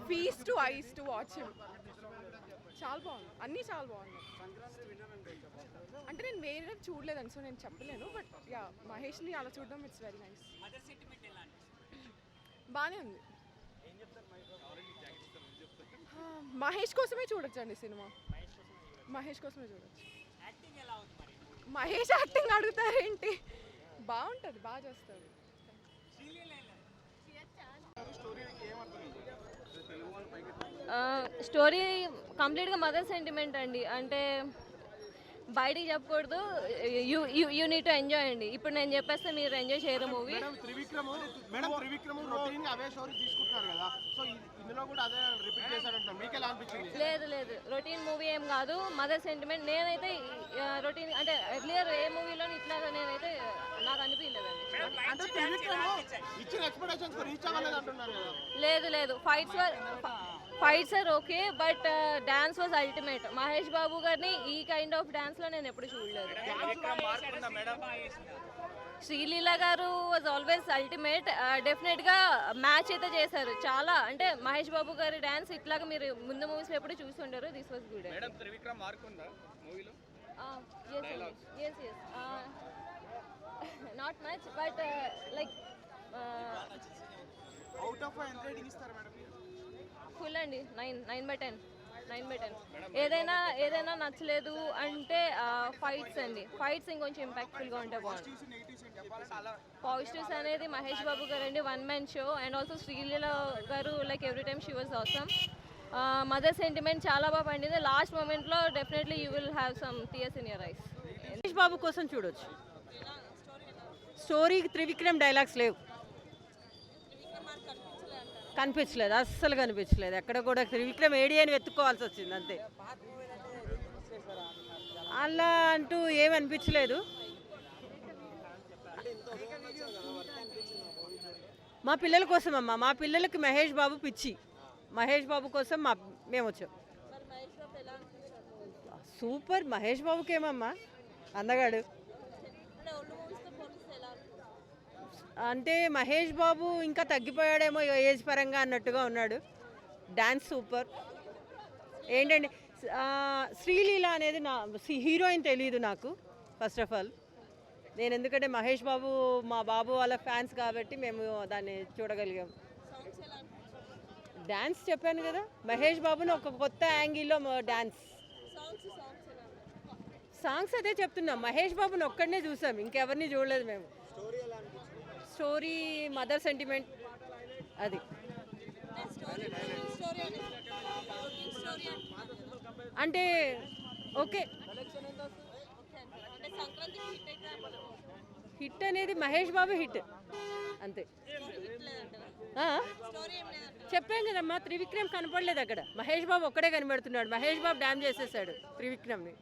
Feast to ice to watch him. చాలా బాగుంది, అన్నీ చాలా బాగున్నాయి. అంటే నేను వేరే చూడలేదండి, సో నేను చెప్పలేను. బట్ యా, మహేష్ని అలా చూడడం ఇట్స్ వెరీ నైస్. బాగానే ఉంది. మహేష్ కోసమే చూడొచ్చండి సినిమా. మహేష్ కోసమే చూడొచ్చు. మహేష్ యాక్టింగ్ అడుగుతారేంటి? బాగుంటుంది, బాగా చేస్తారు. స్టోరీ కంప్లీట్గా మదర్ సెంటిమెంట్ అండి. అంటే బయటికి చెప్పకూడదు, యూ నీడ్ టు ఎంజాయ్ అండి. ఇప్పుడు నేను చెప్పేస్తే మీరు ఎంజాయ్ చేయరు మూవీ. త్రివిక్రమ్ అవే స్టోరీ తీసుకుంటున్నారు కదా, సో ఇందులో కూడా అదే రిపీట్ చేశారంటున్నారు. మీకు ఎలా అనిపించింది? లేదు, రొటీన్ మూవీ ఏం కాదు, మదర్ సెంటిమెంట్. నేనైతే రొటీన్ అంటే ఎర్లియర్ ఏ మూవీలో ఇట్లాగా నేనైతే నాకు అనిపించలేదండి. ఇచ్చిన ఎక్స్పెక్టేషన్స్ రీచ్ అవ్వలేదు అంటున్నారు కదా. లేదు, fights are okay, but dance was ultimate. Mahesh Babu గారిని ఈ కైండ్ ఆఫ్ డాన్స్ లో నేను ఎప్పుడు చూడలేదు. శ్రీలీల గారు వాజ్ ఆల్వేస్ అల్టిమేట్. డెఫినెట్ గా మ్యాచ్ అయితే చేశారు చాలా. అంటే మహేష్ బాబు గారి డాన్స్ ఇట్లాగా మీరు ముందు మూవీస్ లో ఎప్పుడు చూసి ఉండరు. This was good. Not much, but like out of ఎంత రేటింగ్ ఇస్తారు మేడం? ఫుల్ అండి, 9/10. ఏదైనా నచ్చలేదు అంటే ఫైట్స్ అండి. ఫైట్స్ ఇంకొంచెం ఇంపాక్ట్ఫుల్గా ఉంటే బాగుంటుంది. పాజిటివ్స్ అనేది మహేష్ బాబు గారు అండి, one man show. And also Sreeleela garu like every time she was awesome. Mother sentiment చాలా బాగా పండింది. లాస్ట్ మూమెంట్లో definitely you will have some tears in your eyes. Mahesh Babu కోసం చూడొచ్చు. స్టోరీకి త్రివిక్రమ్ డైలాగ్స్ లేవు, కనిపించలేదు, అస్సలు కనిపించలేదు. ఎక్కడ కూడా త్రివిక్రమ్ ఏడి అని వెతుక్కోవాల్సి వచ్చింది అంతే. అలా అంటూ ఏమనిపించలేదు. మా పిల్లల కోసం అమ్మా, మా పిల్లలకి మహేష్ బాబు పిచ్చి. మహేష్ బాబు కోసం మేము వచ్చాం. సూపర్. మహేష్ బాబుకి ఏమమ్మా అందగాడు. అంటే మహేష్ బాబు ఇంకా తగ్గిపోయాడేమో ఏజ్ పరంగా అన్నట్టుగా ఉన్నాడు. Dance super. ఏంటండి శ్రీలీల అనేది నా హీరోయిన్ తెలియదు నాకు ఫస్ట్ ఆఫ్ ఆల్. నేను ఎందుకంటే మహేష్ బాబు మా బాబు వాళ్ళ ఫ్యాన్స్ కాబట్టి మేము దాన్ని చూడగలిగాం. డ్యాన్స్ చెప్పాను కదా, మహేష్ బాబుని ఒక కొత్త యాంగిల్లో డ్యాన్స్. సాంగ్స్ అదే చెప్తున్నాం, మహేష్ బాబుని ఒక్కడనే చూసాం, ఇంకెవరిని చూడలేదు మేము. స్టోరీ మదర్ సెంటిమెంట్ అది. అంటే ఓకే, హిట్ అనేది మహేష్ బాబు హిట్ అంతే. చెప్పాం కదమ్మా, త్రివిక్రమ్ కనపడలేదు అక్కడ, మహేష్ బాబు ఒక్కడే కనబడుతున్నాడు. మహేష్ బాబు డ్యామ్ చేసేసాడు త్రివిక్రమ్ని.